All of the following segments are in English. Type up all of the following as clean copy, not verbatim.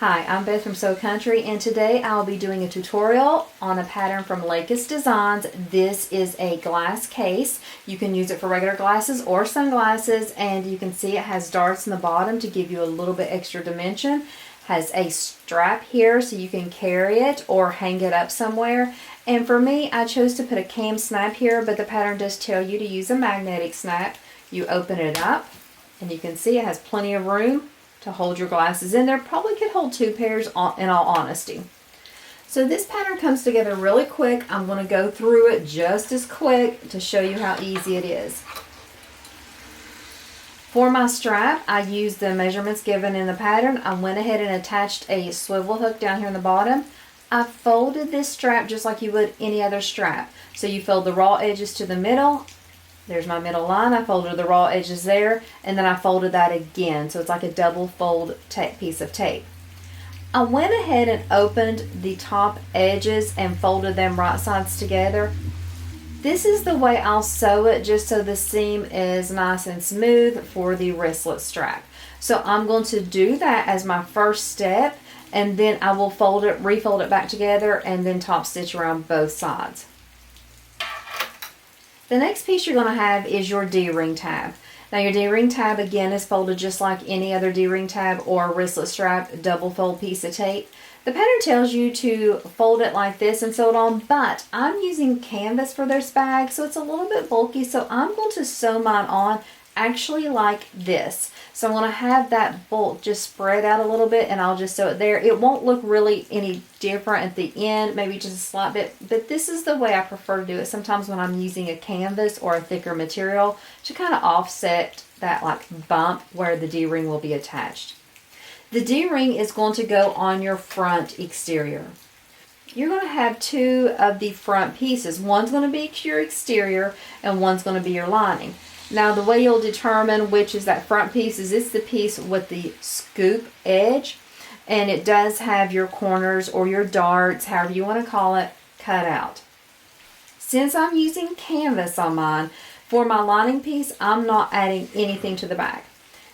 Hi, I'm Beth from Sew Country, and today I'll be doing a tutorial on a pattern from Lacus Designs. This is a glass case. You can use it for regular glasses or sunglasses, and you can see it has darts in the bottom to give you a little bit extra dimension. Has a strap here so you can carry it or hang it up somewhere. And for me, I chose to put a cam snap here, but the pattern does tell you to use a magnetic snap. You open it up, and you can see it has plenty of room to hold your glasses in there. Probably could hold 2 pairs in all honesty. So this pattern comes together really quick. I'm going to go through it just as quick to show you how easy it is. For my strap, I used the measurements given in the pattern. I went ahead and attached a swivel hook down here in the bottom. I folded this strap just like you would any other strap. So you fold the raw edges to the middle. There's my middle line. I folded the raw edges there, and then I folded that again. So it's like a double fold piece of tape. I went ahead and opened the top edges and folded them right sides together. This is the way I'll sew it, just so the seam is nice and smooth for the wristlet strap. So I'm going to do that as my first step, and then I will fold it, refold it back together, and then top stitch around both sides. The next piece you're going to have is your D-ring tab. Now your D-ring tab again is folded just like any other D-ring tab or wristlet strap double fold piece of tape. The pattern tells you to fold it like this and sew it on, but I'm using canvas for this bag, so it's a little bit bulky, so I'm going to sew mine on actually like this. So I'm going to have that bulk just spread out a little bit, and I'll just sew it there. It won't look really any different at the end, maybe just a slight bit, but this is the way I prefer to do it sometimes when I'm using a canvas or a thicker material to kind of offset that like bump where the D-ring will be attached. The D-ring is going to go on your front exterior. You're going to have 2 of the front pieces. One's going to be your exterior and one's going to be your lining. Now the way you'll determine which is that front piece is it's the piece with the scoop edge, and it does have your corners or your darts, however you want to call it, cut out. Since I'm using canvas on mine, for my lining piece, I'm not adding anything to the back.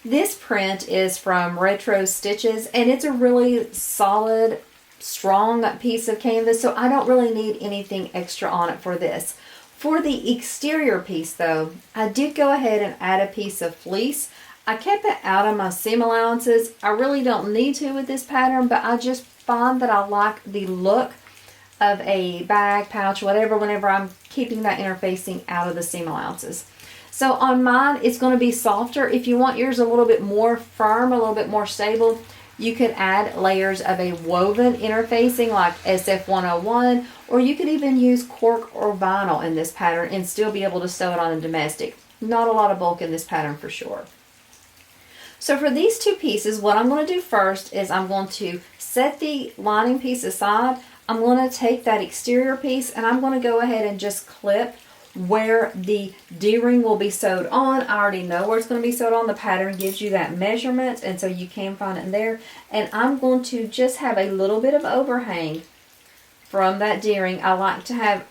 This print is from Retro Stitches, and it's a really solid, strong piece of canvas, so I don't really need anything extra on it for this. For the exterior piece though, I did go ahead and add a piece of fleece. I kept it out of my seam allowances. I really don't need to with this pattern, but I just find that I like the look of a bag, pouch, whatever, whenever I'm keeping that interfacing out of the seam allowances. So on mine, it's going to be softer. If you want yours a little bit more firm, a little bit more stable, you could add layers of a woven interfacing like SF101, or you could even use cork or vinyl in this pattern and still be able to sew it on a domestic. Not a lot of bulk in this pattern for sure. So for these 2 pieces, what I'm going to do first is I'm going to set the lining piece aside. I'm going to take that exterior piece and I'm going to go ahead and just clip where the D-ring will be sewed on. I already know where it's going to be sewed on. The pattern gives you that measurement, and so you can find it in there. And I'm going to just have a little bit of overhang from that D-ring. I like to have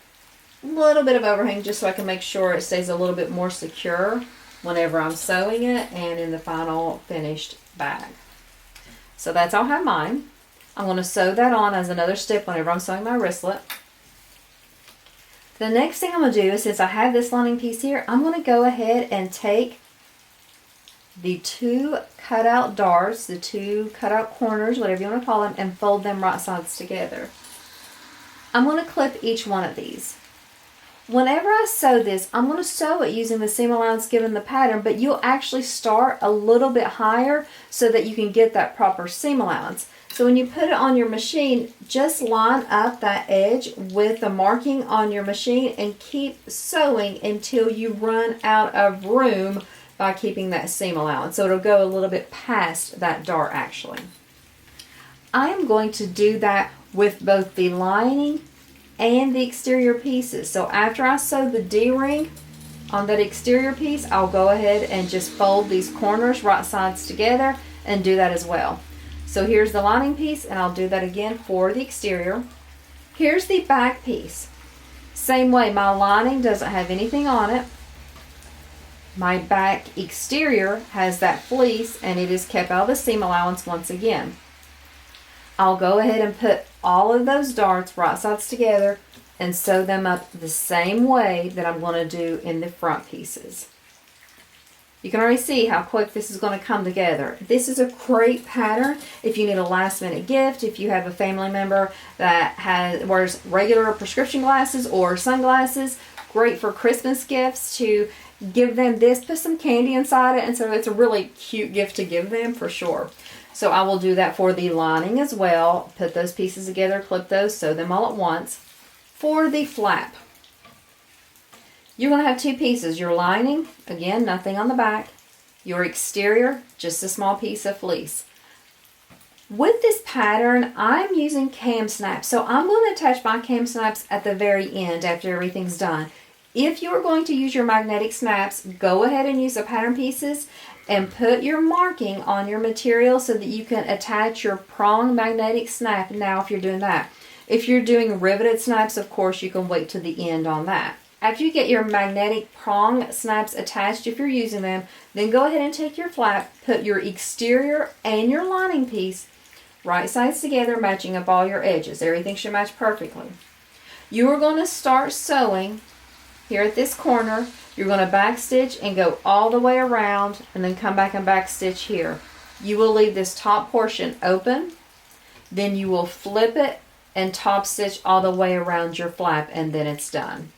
a little bit of overhang just so I can make sure it stays a little bit more secure whenever I'm sewing it and in the final finished bag. So that's how I have mine. I'm going to sew that on as another step whenever I'm sewing my wristlet. The next thing I'm going to do is, since I have this lining piece here, I'm going to go ahead and take the 2 cutout darts, the 2 cutout corners, whatever you want to call them, and fold them right sides together. I'm going to clip each one of these. Whenever I sew this, I'm going to sew it using the seam allowance given the pattern, but you'll actually start a little bit higher so that you can get that proper seam allowance. So when you put it on your machine, just line up that edge with the marking on your machine and keep sewing until you run out of room by keeping that seam allowance. So it'll go a little bit past that dart actually. I am going to do that with both the lining and the exterior pieces. So after I sew the D-ring on that exterior piece, I'll go ahead and just fold these corners right sides together and do that as well. So here's the lining piece, and I'll do that again for the exterior. Here's the back piece. Same way, my lining doesn't have anything on it. My back exterior has that fleece, and it is kept out of the seam allowance once again. I'll go ahead and put all of those darts right sides together and sew them up the same way that I'm going to do in the front pieces. You can already see how quick this is going to come together. This is a great pattern if you need a last minute gift, if you have a family member that wears regular prescription glasses or sunglasses. Great for Christmas gifts to give them this, put some candy inside it, and so it's a really cute gift to give them for sure. So I will do that for the lining as well. Put those pieces together, clip those, sew them all at once. For the flap, you're going to have two pieces. Your lining, again, nothing on the back. Your exterior, just a small piece of fleece. With this pattern, I'm using cam snaps. So I'm going to attach my cam snaps at the very end after everything's done. If you are going to use your magnetic snaps, go ahead and use the pattern pieces and put your marking on your material so that you can attach your prong magnetic snap now if you're doing that. If you're doing riveted snaps, of course, you can wait to the end on that. After you get your magnetic prong snaps attached, if you're using them, then go ahead and take your flap, put your exterior and your lining piece right sides together, matching up all your edges. Everything should match perfectly. You are going to start sewing here at this corner. You're going to back stitch and go all the way around and then come back and back stitch here. You will leave this top portion open, then you will flip it and top stitch all the way around your flap, and then it's done.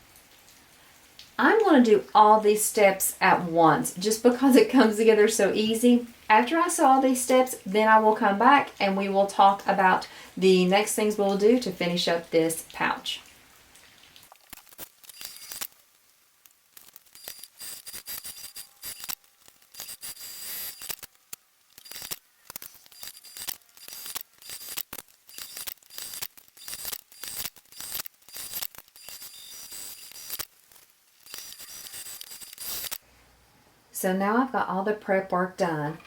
I'm going to do all these steps at once just because it comes together so easy. After I sew all these steps, then I will come back and we will talk about the next things we'll do to finish up this pouch. So now I've got all the prep work done.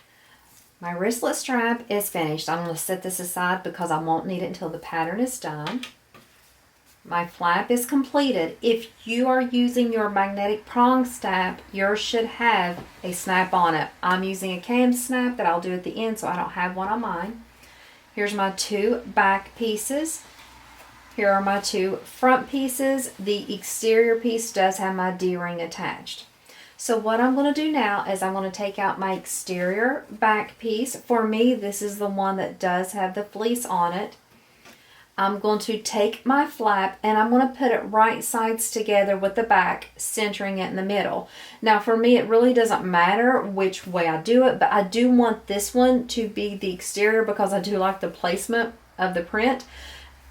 My wristlet strap is finished. I'm going to set this aside because I won't need it until the pattern is done. My flap is completed. If you are using your magnetic prong snap, yours should have a snap on it. I'm using a cam snap that I'll do at the end, so I don't have one on mine. Here's my two back pieces. Here are my two front pieces. The exterior piece does have my D-ring attached. So what I'm going to do now is I'm going to take out my exterior back piece. For me, this is the one that does have the fleece on it. I'm going to take my flap and I'm going to put it right sides together with the back, centering it in the middle. Now for me, it really doesn't matter which way I do it, but I do want this one to be the exterior because I do like the placement of the print.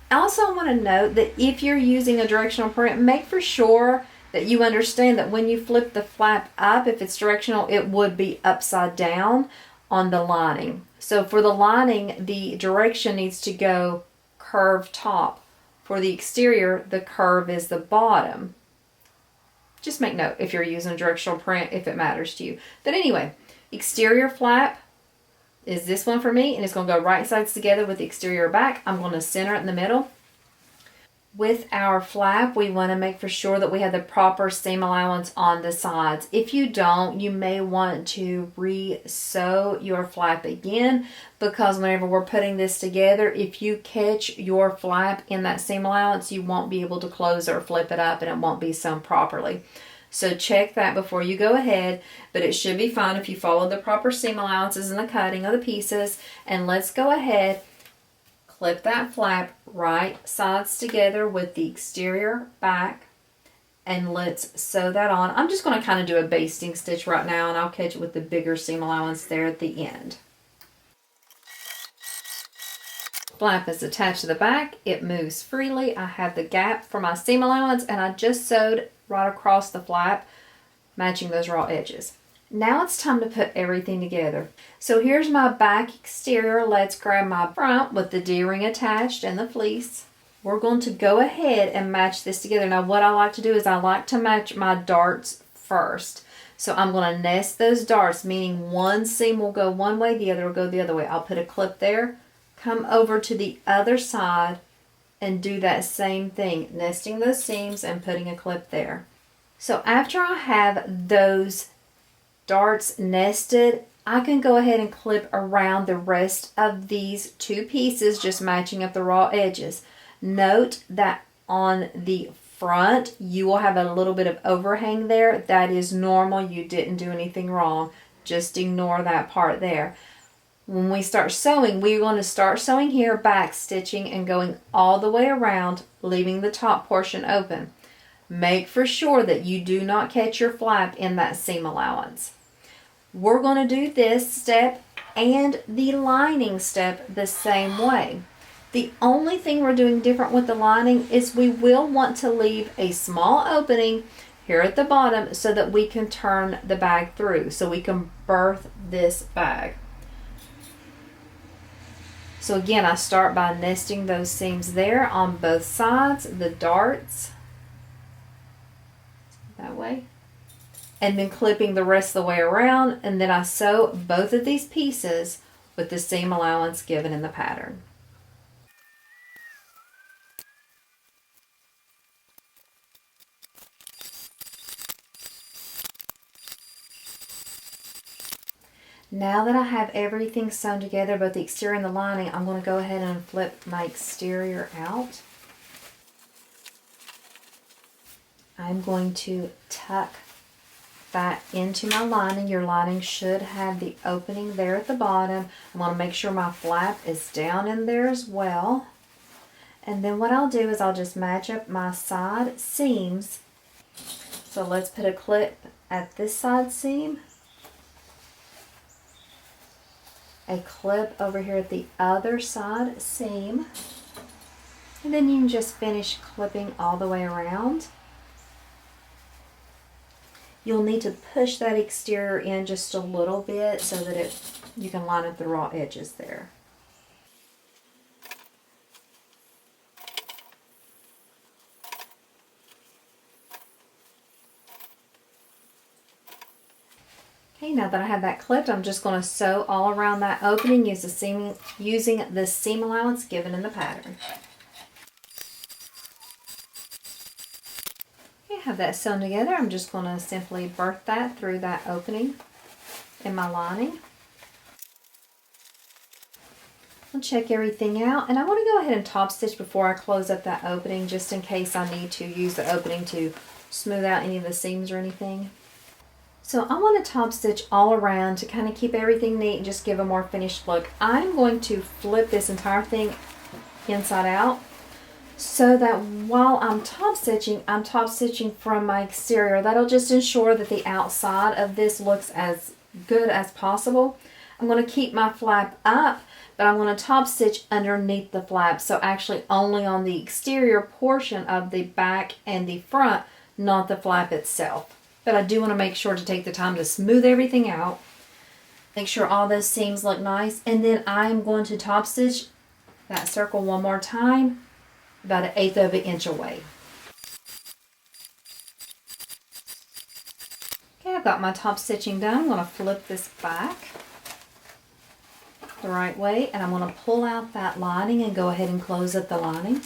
I also want to note that if you're using a directional print, make for sure that you understand that when you flip the flap up, if it's directional, it would be upside down on the lining. So for the lining, the direction needs to go curved top. For the exterior, the curve is the bottom. Just make note if you're using a directional print, if it matters to you. But anyway, exterior flap is this one for me, and it's going to go right sides together with the exterior back. I'm going to center it in the middle. With our flap, we want to make for sure that we have the proper seam allowance on the sides. If you don't, you may want to re-sew your flap again, because whenever we're putting this together, if you catch your flap in that seam allowance, you won't be able to close or flip it up and it won't be sewn properly. So check that before you go ahead, but it should be fine if you follow the proper seam allowances in the cutting of the pieces. And let's go ahead, clip that flap right sides together with the exterior back, and let's sew that on. I'm just going to kind of do a basting stitch right now, and I'll catch it with the bigger seam allowance there at the end. Flap is attached to the back. It moves freely. I have the gap for my seam allowance, and I just sewed right across the flap, matching those raw edges. Now it's time to put everything together. So here's my back exterior. Let's grab my front with the D-ring attached and the fleece. We're going to go ahead and match this together. Now what I like to do is I like to match my darts first. So I'm going to nest those darts, meaning one seam will go one way, the other will go the other way. I'll put a clip there, come over to the other side, and do that same thing, nesting those seams and putting a clip there. So after I have those darts nested, I can go ahead and clip around the rest of these two pieces, just matching up the raw edges. Note that on the front, you will have a little bit of overhang there. That is normal. You didn't do anything wrong. Just ignore that part there. When we start sewing, we're going to start sewing here, back stitching and going all the way around, leaving the top portion open. Make for sure that you do not catch your flap in that seam allowance. We're going to do this step and the lining step the same way. The only thing we're doing different with the lining is we will want to leave a small opening here at the bottom so that we can turn the bag through, so we can birth this bag. So again, I start by nesting those seams there on both sides, the darts, that way, and then clipping the rest of the way around, and then I sew both of these pieces with the seam allowance given in the pattern. Now that I have everything sewn together, both the exterior and the lining, I'm going to go ahead and flip my exterior out. I'm going to tuck that into my lining. Your lining should have the opening there at the bottom. I'm going to make sure my flap is down in there as well. And then what I'll do is I'll just match up my side seams. So let's put a clip at this side seam, a clip over here at the other side seam, and then you can just finish clipping all the way around. You'll need to push that exterior in just a little bit so that you can line up the raw edges there. Okay, now that I have that clipped, I'm just going to sew all around that opening using the seam allowance given in the pattern. Okay, have that sewn together. I'm just going to simply birth that through that opening in my lining. I'll check everything out, and I want to go ahead and top stitch before I close up that opening, just in case I need to use the opening to smooth out any of the seams or anything. So I want to top stitch all around to kind of keep everything neat and just give a more finished look. I'm going to flip this entire thing inside out so that while I'm top stitching from my exterior. That'll just ensure that the outside of this looks as good as possible. I'm going to keep my flap up, but I'm going to top stitch underneath the flap, so actually only on the exterior portion of the back and the front, not the flap itself. But I do want to make sure to take the time to smooth everything out. Make sure all those seams look nice. And then I'm going to top stitch that circle one more time, about 1/8 of an inch away. Okay, I've got my top stitching done. I'm going to flip this back the right way, and I'm going to pull out that lining and go ahead and close up the lining.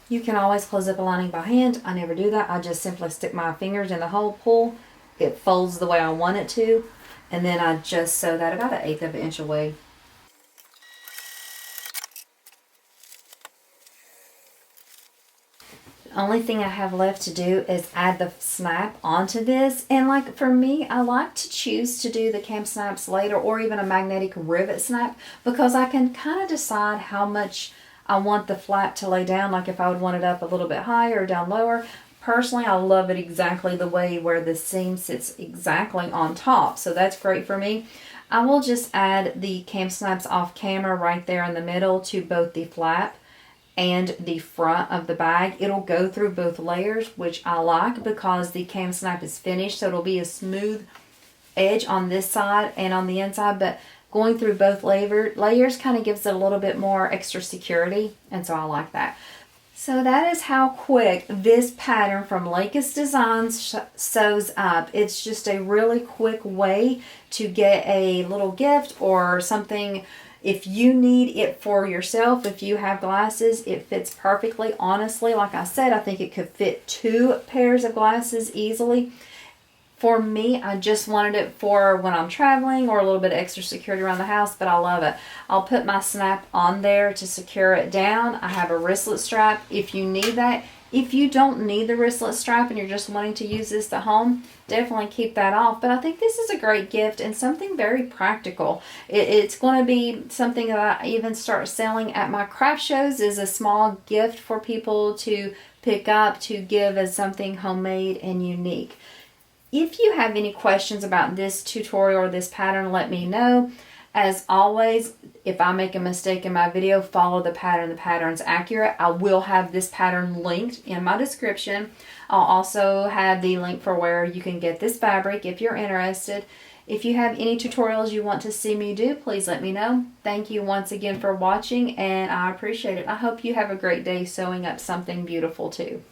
You can always close up a lining by hand. I never do that. I just simply stick my fingers in the hole, pull. It folds the way I want it to. And then I just sew that about 1/8 of an inch away. The only thing I have left to do is add the snap onto this. And like for me, I like to choose to do the cam snaps later, or even a magnetic rivet snap, because I can kind of decide how much I want the flap to lay down, like if I would want it up a little bit higher or down lower. Personally, I love it exactly the way where the seam sits exactly on top, so that's great for me. I will just add the cam snaps off camera right there in the middle to both the flap and the front of the bag. It'll go through both layers, which I like because the cam snap is finished, so it'll be a smooth edge on this side and on the inside, but going through both layers kind of gives it a little bit more extra security, and so I like that. So that is how quick this pattern from Lacus Designs sews up. It's just a really quick way to get a little gift or something. If you need it for yourself, if you have glasses, it fits perfectly. Honestly, like I said, I think it could fit 2 pairs of glasses easily. For me, I just wanted it for when I'm traveling or a little bit of extra security around the house, but I love it. I'll put my snap on there to secure it down. I have a wristlet strap if you need that. If you don't need the wristlet strap and you're just wanting to use this at home, definitely keep that off. But I think this is a great gift and something very practical. It's going to be something that I even start selling at my craft shows as a small gift for people to pick up to give as something homemade and unique. If you have any questions about this tutorial or this pattern, let me know. As always, if I make a mistake in my video, follow the pattern. The pattern's accurate. I will have this pattern linked in my description. I'll also have the link for where you can get this fabric if you're interested. If you have any tutorials you want to see me do, please let me know. Thank you once again for watching, and I appreciate it. I hope you have a great day sewing up something beautiful too.